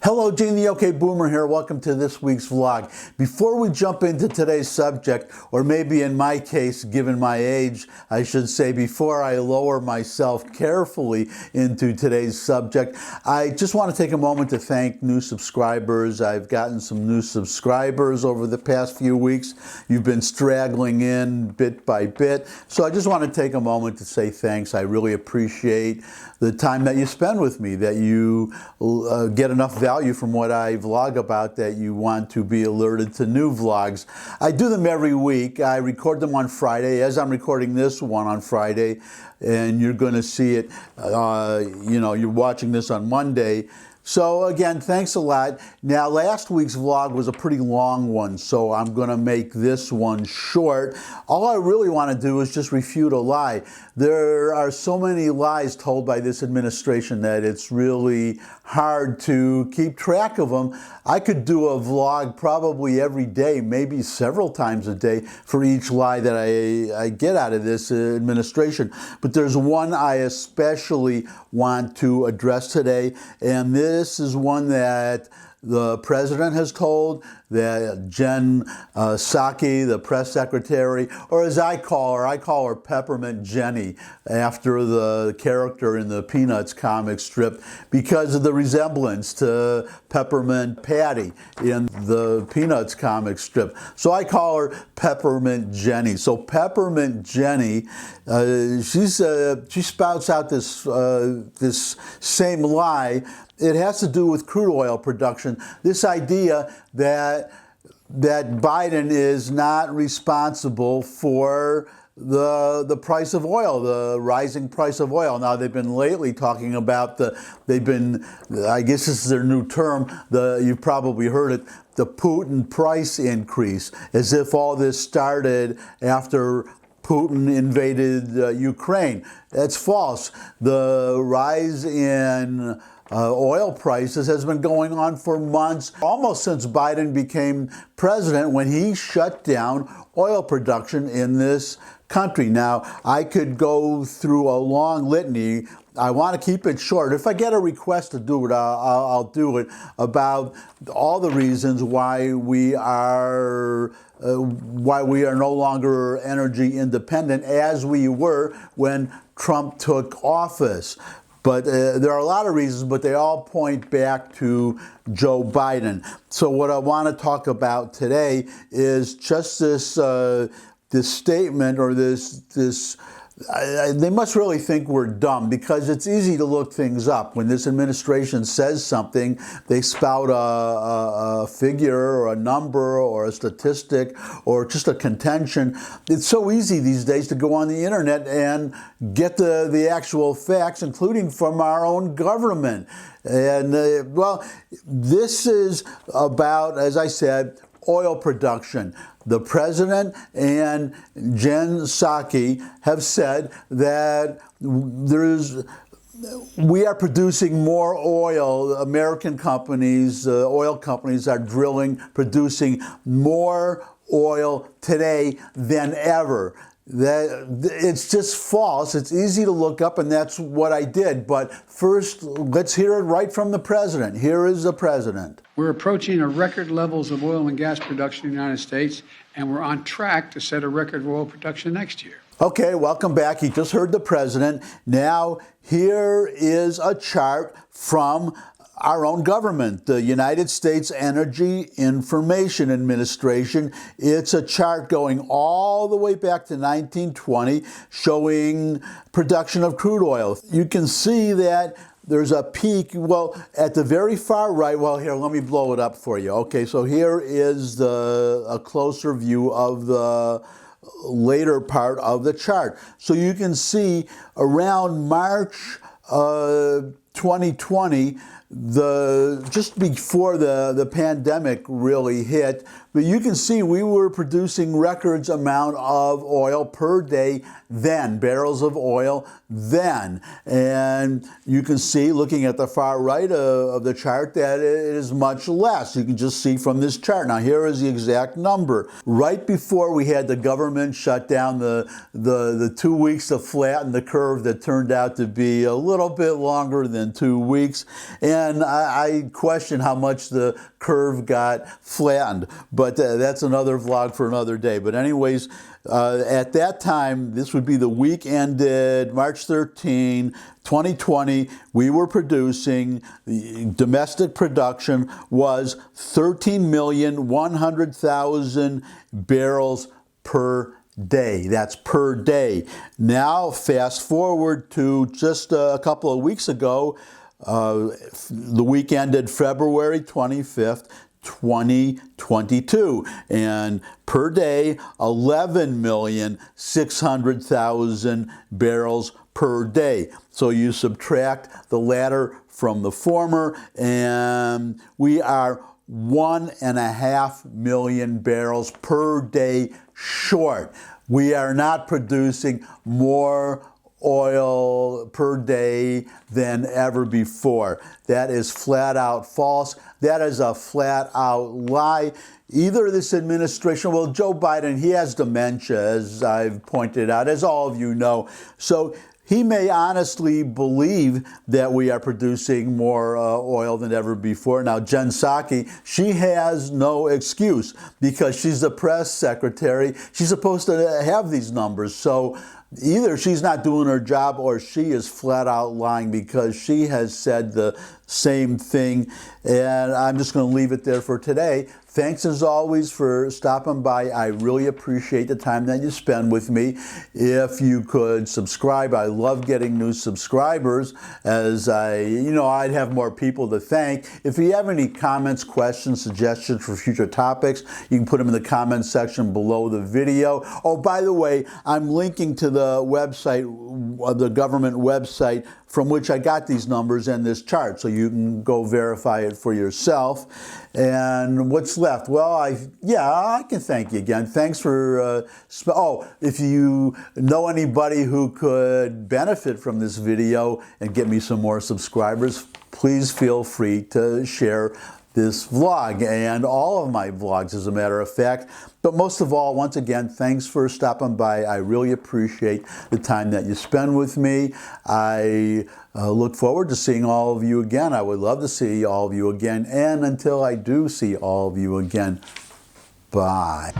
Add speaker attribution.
Speaker 1: Hello, Gene the OK Boomer here. Welcome to this week's vlog. Before we jump into today's subject, or maybe in my case, given my age, I should say, before I lower myself carefully into today's subject, I just want to take a moment to thank new subscribers. I've gotten some new subscribers over the past few weeks. You've been straggling in bit by bit. So I just want to take a moment to say thanks. I really appreciate the time that you spend with me, that you get enough value from what I vlog about that you want to be alerted to new vlogs. I do them every week. I record them on Friday, as I'm recording this one on Friday, and you're going to see it, you're watching this on Monday. So again, thanks a lot. Now, last week's vlog was a pretty long one, so I'm going to make this one short. All I really want to do is just refute a lie. There are so many lies told by this administration that it's really hard to keep track of them. I could do a vlog probably every day, maybe several times a day, for each lie that I get out of this administration. But there's one I especially want to address today, and this is one that the president has told, that Jen Psaki, the press secretary, or as I call her Peppermint Jenny, after the character in the Peanuts comic strip, because of the resemblance to Peppermint Patty in the Peanuts comic strip. So I call her Peppermint Jenny. So Peppermint Jenny, she spouts out this same lie. It has to do with crude oil production. This idea that Biden is not responsible for the price of oil, the rising price of oil. Now, they've been lately talking about I guess this is their new term, you've probably heard it, the Putin price increase, as if all this started after Putin invaded Ukraine. That's false. The rise in oil prices has been going on for months, almost since Biden became president, when he shut down oil production in this country. Now, I could go through a long litany. I want to keep it short. If I get a request to do it, I'll do it, about all the reasons why we are no longer energy independent as we were when Trump took office. But there are a lot of reasons, but they all point back to Joe Biden. So what I want to talk about today is just this statement, or this they must really think we're dumb, because it's easy to look things up. When this administration says something, they spout a figure or a number or a statistic or just a contention. It's so easy these days to go on the internet and get the actual facts, including from our own government. And this is about, as I said, oil production. The president and Jen Psaki have said that we are producing more oil. American companies, oil companies are producing more oil today than ever. It's just false. It's easy to look up, and that's what I did. But first, let's hear it right from the president. Here is the president.
Speaker 2: We're approaching a record levels of oil and gas production in the United States, and we're on track to set a record of oil production next year.
Speaker 1: Okay, welcome back. You just heard the president. Now, here is a chart from our own government, the United States Energy Information Administration. It's a chart going all the way back to 1920, showing production of crude oil. You can see that there's a peak, at the very far right. Well, here, let me blow it up for you. Okay, so here is a closer view of the later part of the chart. So you can see around March 2020, just before the pandemic really hit, but you can see we were producing records amount of oil per day then, barrels of oil then. And you can see, looking at the far right of the chart, that it is much less. You can just see from this chart. Now, here is the exact number. Right before we had the government shut down, the 2 weeks to flatten the curve that turned out to be a little bit longer than in 2 weeks. And I question how much the curve got flattened, but that's another vlog for another day. But anyways, at that time, this would be the week ended March 13, 2020. We were producing, domestic production was 13,100,000 barrels per day. That's per day. Now, fast forward to just a couple of weeks ago, the week ended February 25th, 2022, and per day, 11,600,000 barrels per day. So you subtract the latter from the former, and we are 1.5 million barrels per day short. We are not producing more oil per day than ever before. That is flat out false. That is a flat out lie. Either this administration, well, Joe Biden, he has dementia, as I've pointed out, as all of you know. So he may honestly believe that we are producing more oil than ever before. Now, Jen Psaki, she has no excuse because she's the press secretary. She's supposed to have these numbers. So either she's not doing her job or she is flat out lying, because she has said the same thing. And I'm just going to leave it there for today. Thanks as always for stopping by. I really appreciate the time that you spend with me. If you could subscribe, I love getting new subscribers, as I'd have more people to thank. If you have any comments, questions, suggestions for future topics, you can put them in the comments section below the video. Oh, by the way, I'm linking to the website, the government website, from which I got these numbers and this chart, so you can go verify it for yourself. And what's left? Well, I can thank you again. Thanks for, if you know anybody who could benefit from this video and get me some more subscribers, please feel free to share this vlog and all of my vlogs, as a matter of fact. But most of all, once again, thanks for stopping by. I really appreciate the time that you spend with me. I look forward to seeing all of you again. I would love to see all of you again. And until I do see all of you again, bye.